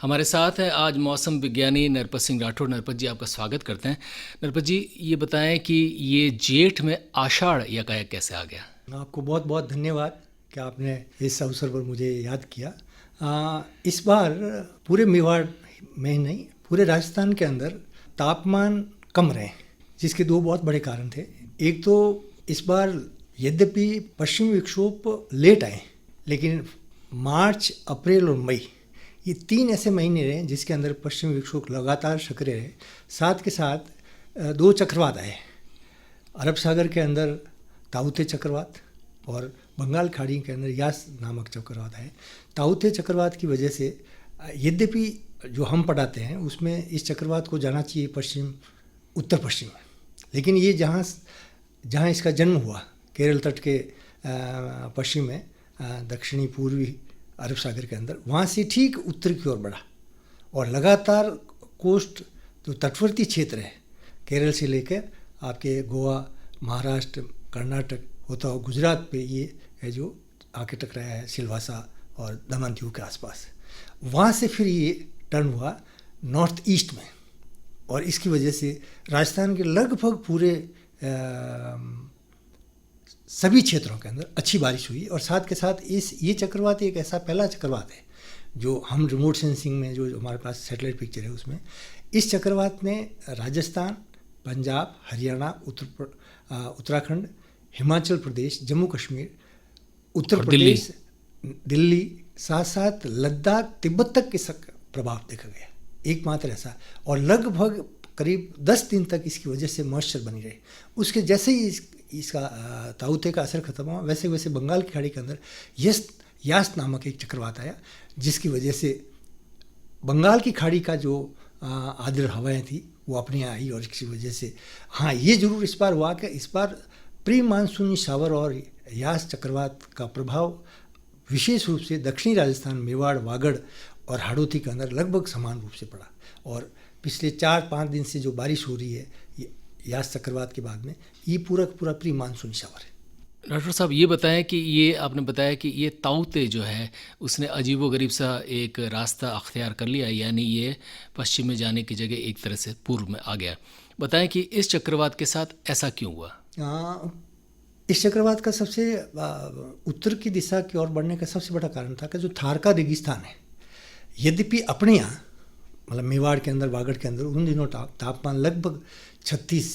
हमारे साथ हैं आज मौसम विज्ञानी नरपत सिंह राठौड़। नरपत जी, आपका स्वागत करते हैं। नरपत जी, ये बताएं कि ये जेठ में आषाढ़ एकाएक कैसे आ गया? आपको बहुत बहुत धन्यवाद कि आपने इस अवसर पर मुझे याद किया। इस बार पूरे मेवाड़ में ही नहीं, पूरे राजस्थान के अंदर तापमान कम रहे, जिसके दो बहुत बड़े कारण थे। एक तो इस बार यद्यपि पश्चिमी विक्षोभ लेट आए, लेकिन मार्च, अप्रैल और मई ये 3 ऐसे महीने रहे जिसके अंदर पश्चिमी विक्षोभ लगातार सक्रिय रहे। साथ के साथ 2 चक्रवात आए। अरब सागर के अंदर ताउते चक्रवात और बंगाल खाड़ी के अंदर यास नामक चक्रवात है। ताउते चक्रवात की वजह से यद्यपि जो हम पढ़ाते हैं उसमें इस चक्रवात को जाना चाहिए पश्चिम उत्तर पश्चिम, लेकिन ये जहाँ इसका जन्म हुआ केरल तट के पश्चिम में दक्षिणी पूर्वी अरब सागर के अंदर, वहाँ से ठीक उत्तर की ओर बढ़ा और लगातार कोस्ट जो तटवर्ती क्षेत्र है केरल से लेकर आपके गोवा, महाराष्ट्र, कर्नाटक होता हुआ गुजरात पे ये है जो आके टकराया है सिलवासा और दमन दीव के आसपास। वहाँ से फिर ये टर्न हुआ नॉर्थ ईस्ट में और इसकी वजह से राजस्थान के लगभग पूरे सभी क्षेत्रों के अंदर अच्छी बारिश हुई। और साथ के साथ ये चक्रवात एक ऐसा पहला चक्रवात है जो हम रिमोट सेंसिंग में जो हमारे पास सैटेलाइट पिक्चर है उसमें इस चक्रवात ने राजस्थान, पंजाब, हरियाणा, उत्तराखंड, हिमाचल प्रदेश, जम्मू कश्मीर, उत्तर प्रदेश, दिल्ली, साथ साथ लद्दाख, तिब्बत तक इसका प्रभाव देखा गया, एकमात्र ऐसा। और लगभग करीब 10 दिन तक इसकी वजह से मॉइस्चर बनी रही। उसके जैसे ही इसका ताउते का असर खत्म हुआ, वैसे वैसे बंगाल की खाड़ी के अंदर यास नामक एक चक्रवात आया, जिसकी वजह से बंगाल की खाड़ी का जो आर्द्र हवाएं थी वो अपने यहाँ आई। और इसकी वजह से हाँ, ये जरूर इस बार हुआ कि इस बार प्री मानसूनी शावर और यास चक्रवात का प्रभाव विशेष रूप से दक्षिणी राजस्थान, मेवाड़, वागड़ और हाड़ौती के अंदर लगभग समान रूप से पड़ा। और पिछले 4-5 दिन से जो बारिश हो रही है यास चक्रवात के बाद में, ये पूरा प्री मानसूनी शावर है। डॉक्टर साहब, ये बताएं कि ये आपने बताया कि ये ताउते जो है उसने अजीबोगरीब सा एक रास्ता अख्तियार कर लिया, यानी ये पश्चिम में जाने की जगह एक तरह से पूर्व में आ गया। बताएं कि इस चक्रवात के साथ ऐसा क्यों हुआ? इस चक्रवात का सबसे उत्तर की दिशा की ओर बढ़ने का सबसे बड़ा कारण था कि जो थार का रेगिस्तान है, यद्यपि अपने यहाँ मतलब मेवाड़ के अंदर, वागड़ के अंदर उन दिनों तापमान लगभग 36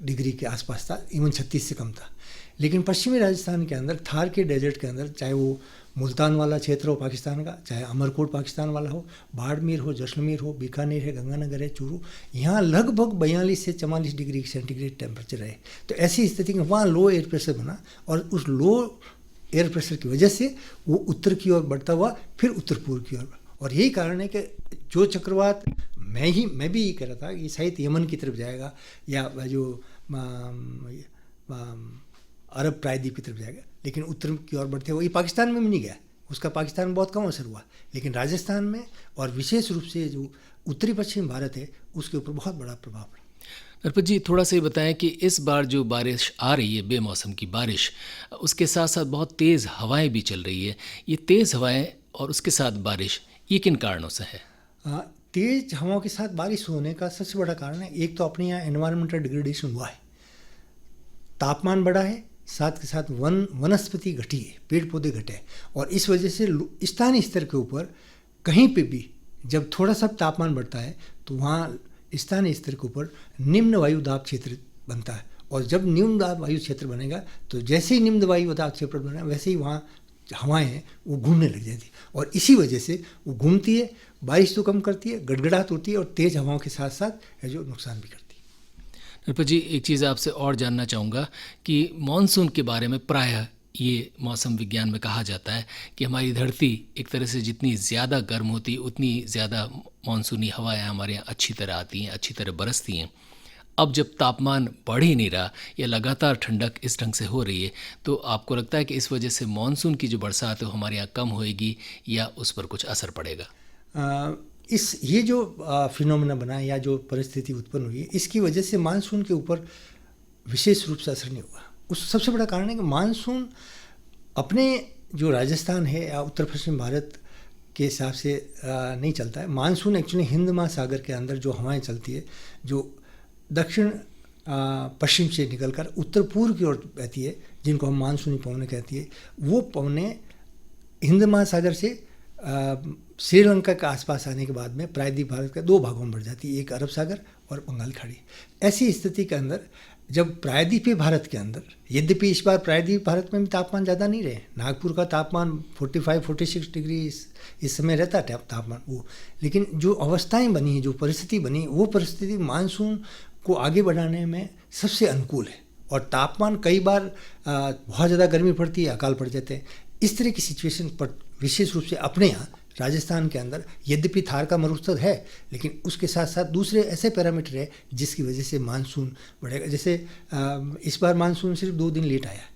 डिग्री के आसपास था, इवन 36 से कम था। लेकिन पश्चिमी राजस्थान के अंदर थार के डेजर्ट के अंदर, चाहे वो मुल्तान वाला क्षेत्र हो पाकिस्तान का, चाहे अमरकोट पाकिस्तान वाला हो, बाड़मेर हो, जैसलमेर हो, बीकानेर है, गंगानगर है, चूरू, यहाँ लगभग 42 से 44 डिग्री सेंटीग्रेड टेम्परेचर रहे। तो ऐसी स्थिति में वहाँ लो एयर प्रेशर बना और उस लो एयर प्रेशर की वजह से वो उत्तर की ओर बढ़ता हुआ फिर उत्तर पूर्व की ओर। और यही कारण है कि जो चक्रवात मैं भी ये कह रहा था कि शायद यमन की तरफ जाएगा या जो अरब प्रायद्वीप की तरफ जाएगा, लेकिन उत्तर की ओर बढ़ते हुए ये पाकिस्तान में भी नहीं गया, उसका पाकिस्तान में बहुत कम असर हुआ, लेकिन राजस्थान में और विशेष रूप से जो उत्तरी पश्चिम भारत है उसके ऊपर बहुत बड़ा प्रभाव पड़ा। नरपत जी, थोड़ा सा ये बताएं कि इस बार जो बारिश आ रही है, बेमौसम की बारिश, उसके साथ साथ बहुत तेज़ हवाएं भी चल रही है। ये तेज़ हवाएं और उसके साथ बारिश, ये किन कारणों से है? तेज़ हवाओं के साथ बारिश होने का सबसे बड़ा कारण है, एक तो अपने यहाँ एनवायरमेंटल डिग्रेडेशन हुआ है, तापमान बढ़ा है, साथ के साथ वनस्पति घटी है, पेड़ पौधे घटे हैं। और इस वजह से स्थानीय स्तर के ऊपर कहीं पे भी जब थोड़ा सा तापमान बढ़ता है तो वहाँ स्थानीय स्तर के ऊपर निम्न वायु दाब क्षेत्र बनता है। और जब निम्न दाब वायु क्षेत्र बनेगा तो जैसे ही निम्न वायु दाब क्षेत्र बनेगा वैसे ही वहाँ हवाएं हैं वो घूमने लग जाती है और इसी वजह से वो घूमती है, बारिश तो कम करती है, गड़गड़ाहट होती है और तेज़ हवाओं के साथ साथ जो नुकसान भी करती है। नरपत जी, एक चीज़ आपसे और जानना चाहूँगा कि मानसून के बारे में प्रायः ये मौसम विज्ञान में कहा जाता है कि हमारी धरती एक तरह से जितनी ज़्यादा गर्म होती उतनी ज़्यादा मानसूनी हवाएं हमारे यहाँ अच्छी तरह आती हैं, अच्छी तरह बरसती हैं। अब जब तापमान बढ़ ही नहीं रहा या लगातार ठंडक इस ढंग से हो रही है, तो आपको लगता है कि इस वजह से मानसून की जो बरसात है वो हमारे यहाँ कम होएगी या उस पर कुछ असर पड़ेगा? ये जो फिनोमेना बना या जो परिस्थिति उत्पन्न हुई है, इसकी वजह से मानसून के ऊपर विशेष रूप से असर नहीं हुआ। उस सबसे बड़ा कारण है कि मानसून अपने जो राजस्थान है या उत्तर पश्चिम भारत के हिसाब से नहीं चलता है। मानसून एक्चुअली हिंद महासागर के अंदर जो हवाएं चलती है, जो दक्षिण पश्चिम से निकलकर उत्तर पूर्व की ओर बहती है, जिनको हम मानसूनी पवनें कहती है, वो पवनें हिंद महासागर से श्रीलंका के आसपास आने के बाद में प्रायद्वीप भारत के दो भागों में बढ़ जाती है, एक अरब सागर और बंगाल खाड़ी। ऐसी स्थिति के अंदर जब प्रायद्वीपीय भारत के अंदर, यद्यपि इस बार प्रायद्वीप भारत में भी तापमान ज़्यादा नहीं रहे, नागपुर का तापमान 45-46 डिग्री इस समय रहता है तापमान वो, लेकिन जो अवस्थाएं बनी, जो परिस्थिति बनी, वो परिस्थिति मानसून को आगे बढ़ाने में सबसे अनुकूल है। और तापमान कई बार बहुत ज़्यादा गर्मी पड़ती है, अकाल पड़ जाते हैं। इस तरह की सिचुएशन पर विशेष रूप से अपने यहाँ राजस्थान के अंदर, यद्यपि थार का मरुस्थल है, लेकिन उसके साथ साथ दूसरे ऐसे पैरामीटर है जिसकी वजह से मानसून बढ़ेगा। जैसे इस बार मानसून सिर्फ 2 दिन लेट आया,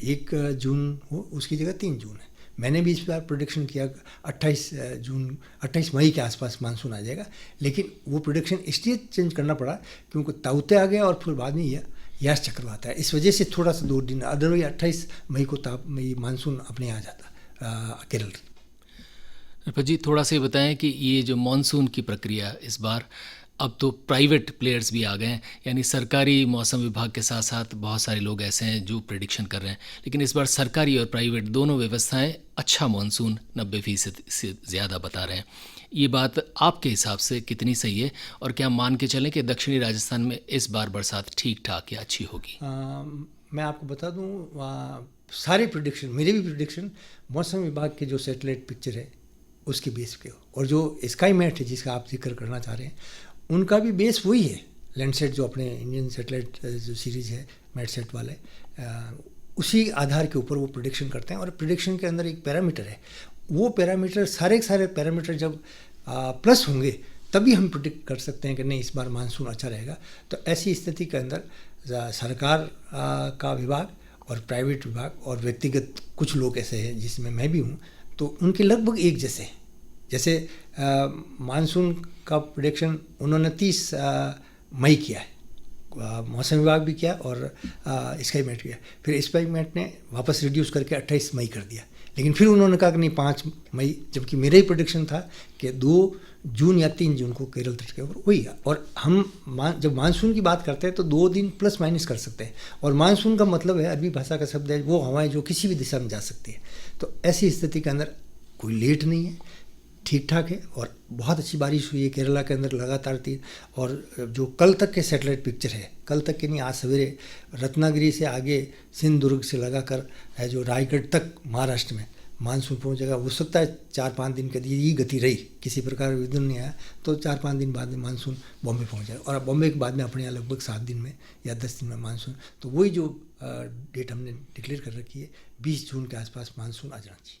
1 जून हो उसकी जगह 3 जून है। मैंने भी इस बार प्रोडिक्शन किया 28 मई के आसपास मानसून आ जाएगा, लेकिन वो प्रोडिक्शन इसलिए चेंज करना पड़ा क्योंकि ताउते आ गया और फिर बाद में यास चक्रवात है, इस वजह से थोड़ा सा 2 दिन, अदरवाइज 28 मई को मानसून अपने आ जाता केरल। जी थोड़ा सा बताएं कि ये जो मॉनसून की प्रक्रिया इस बार, अब तो प्राइवेट प्लेयर्स भी आ गए हैं, यानी सरकारी मौसम विभाग के साथ साथ बहुत सारे लोग ऐसे हैं जो प्रेडिक्शन कर रहे हैं, लेकिन इस बार सरकारी और प्राइवेट दोनों व्यवस्थाएं अच्छा मॉनसून 90% से ज़्यादा बता रहे हैं। ये बात आपके हिसाब से कितनी सही है, और क्या मान के चलें कि दक्षिणी राजस्थान में इस बार बरसात ठीक ठाक या अच्छी होगी? मैं आपको बता दूं, सारे प्रेडिक्शन, मेरे भी प्रेडिक्शन मौसम विभाग के जो सैटेलाइट पिक्चर है उसके बेस पे, और जो स्काई मैट है जिसका आप जिक्र करना चाह रहे हैं, उनका भी बेस वही है। लैंडसेट जो अपने इंडियन सैटेलाइट जो सीरीज़ है मैटसेट वाले, उसी आधार के ऊपर वो प्रेडिक्शन करते हैं। और प्रेडिक्शन के अंदर एक पैरामीटर है, वो पैरामीटर सारे पैरामीटर जब प्लस होंगे तभी हम प्रेडिक्ट कर सकते हैं कि नहीं इस बार मानसून अच्छा रहेगा। तो ऐसी स्थिति के अंदर सरकार का विभाग और प्राइवेट विभाग और व्यक्तिगत कुछ लोग ऐसे हैं जिसमें मैं भी हूँ, तो उनके लगभग एक जैसे हैं। जैसे मानसून का प्रेडिक्शन उन्होंने 30 मई किया है, मौसम विभाग भी किया और स्काई मैट किया। फिर स्काई मैट ने वापस रिड्यूस करके 28 मई कर दिया, लेकिन फिर उन्होंने कहा कि नहीं 5 मई, जबकि मेरा ही प्रेडिक्शन था कि 2 जून या 3 जून को केरल तट के ऊपर वही है। और हम जब मानसून की बात करते हैं तो 2 दिन प्लस माइनस कर सकते हैं, और मानसून का मतलब है, अरबी भाषा का शब्द है, वो हवाएं जो किसी भी दिशा में जा सकती है। तो ऐसी स्थिति के अंदर कोई लेट नहीं है, ठीक ठाक है, और बहुत अच्छी बारिश हुई है केरला के अंदर लगातार 3। और जो कल तक के सैटेलाइट पिक्चर है, कल तक के नहीं, आज सवेरे रत्नागिरी से आगे सिंधुदुर्ग से लगाकर है जो रायगढ़ तक महाराष्ट्र में मानसून पहुंचेगा। हो सकता है 4-5 दिन के ये गति रही, किसी प्रकार विघ्न नहीं आया तो 4-5 दिन बाद में मानसून बॉम्बे पहुंच जाएगा, और बॉम्बे के बाद में अपने यहाँ लगभग 7 दिन में या 10 दिन में मानसून। तो वही जो डेट हमने डिक्लेयर कर रखी है, 20 जून के आसपास मानसून आ जाना चाहिए।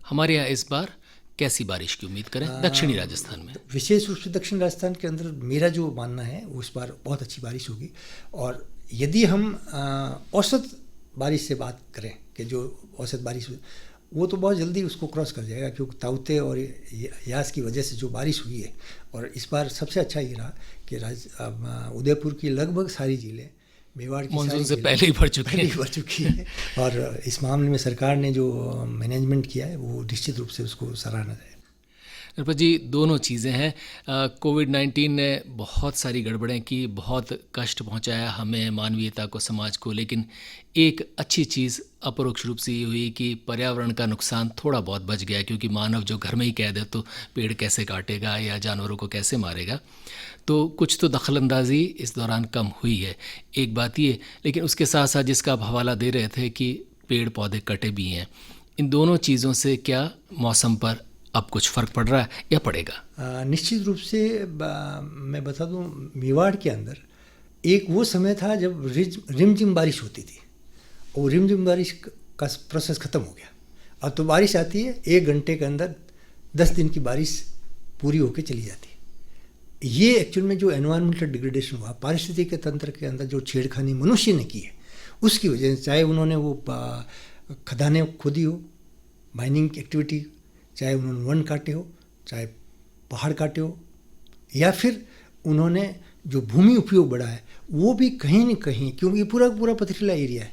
हमारे यहाँ इस बार कैसी बारिश की उम्मीद करें दक्षिणी राजस्थान में? विशेष रूप से दक्षिण राजस्थान के अंदर मेरा जो मानना है वो इस बार बहुत अच्छी बारिश होगी। और यदि हम औसत बारिश से बात करें कि जो औसत बारिश वो तो बहुत जल्दी उसको क्रॉस कर जाएगा, क्योंकि ताउते और यास की वजह से जो बारिश हुई है। और इस बार सबसे अच्छा ये रहा कि उदयपुर की लगभग सारी झीलें, मेवाड़ की मानसून से पहले ही भर चुकी है। और इस मामले में सरकार ने जो मैनेजमेंट किया है वो निश्चित रूप से उसको सराहना है। नरपत जी, दोनों चीज़ें हैं। कोविड-19 ने बहुत सारी गड़बड़ें की, बहुत कष्ट पहुंचाया हमें, मानवीयता को, समाज को, लेकिन एक अच्छी चीज़ अपरोक्ष रूप से ये हुई कि पर्यावरण का नुकसान थोड़ा बहुत बच गया, क्योंकि मानव जो घर में ही कैद है तो पेड़ कैसे काटेगा या जानवरों को कैसे मारेगा, तो कुछ तो दखलंदाजी इस दौरान कम हुई है, एक बात ये। लेकिन उसके साथ साथ जिसका आप हवाला दे रहे थे कि पेड़ पौधे कटे भी हैं, इन दोनों चीज़ों से क्या मौसम पर अब कुछ फ़र्क पड़ रहा है या पड़ेगा? निश्चित रूप से मैं बता दूं, मेवाड़ के अंदर एक वो समय था जब रिमझिम बारिश होती थी, और रिमझिम बारिश का प्रोसेस ख़त्म हो गया। अब तो बारिश आती है, 1 घंटे के अंदर 10 दिन की बारिश पूरी होकर चली जाती है। ये एक्चुअल में जो एनवायरमेंटल डिग्रेडेशन हुआ, पारिस्थितिक तंत्र के अंदर जो छेड़खानी मनुष्य ने की है, उसकी वजह से, चाहे उन्होंने वो खदानें खोदी हो, माइनिंग एक्टिविटी, चाहे उन्होंने वन काटे हो, चाहे पहाड़ काटे हो, या फिर उन्होंने जो भूमि उपयोग बढ़ा है, वो भी कहीं न कहीं, क्योंकि पूरा पूरा पथरीला एरिया है,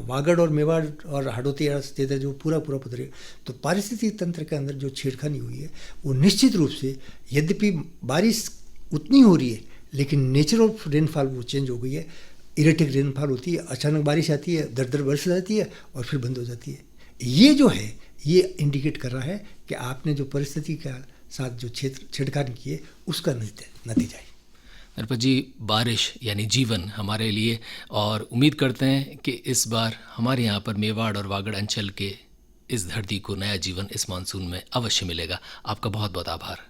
वागड़ और मेवाड़ और हाड़ौती क्षेत्र जो पूरा पधरे, तो पारिस्थितिक तंत्र के अंदर जो छेड़खानी हुई है वो निश्चित रूप से, यद्यपि बारिश उतनी हो रही है लेकिन नेचर ऑफ रेनफॉल वो चेंज हो गई है। इरेटिक रेनफॉल होती है, अचानक बारिश आती है, दर दर बरस जाती है और फिर बंद हो जाती है। ये जो है ये इंडिकेट कर रहा है कि आपने जो परिस्थिति के साथ जो छेड़खानी की है उसका नतीजा है। नरपत जी, बारिश यानी जीवन हमारे लिए, और उम्मीद करते हैं कि इस बार हमारे यहाँ पर मेवाड़ और वागड़ अंचल के इस धरती को नया जीवन इस मानसून में अवश्य मिलेगा। आपका बहुत बहुत आभार।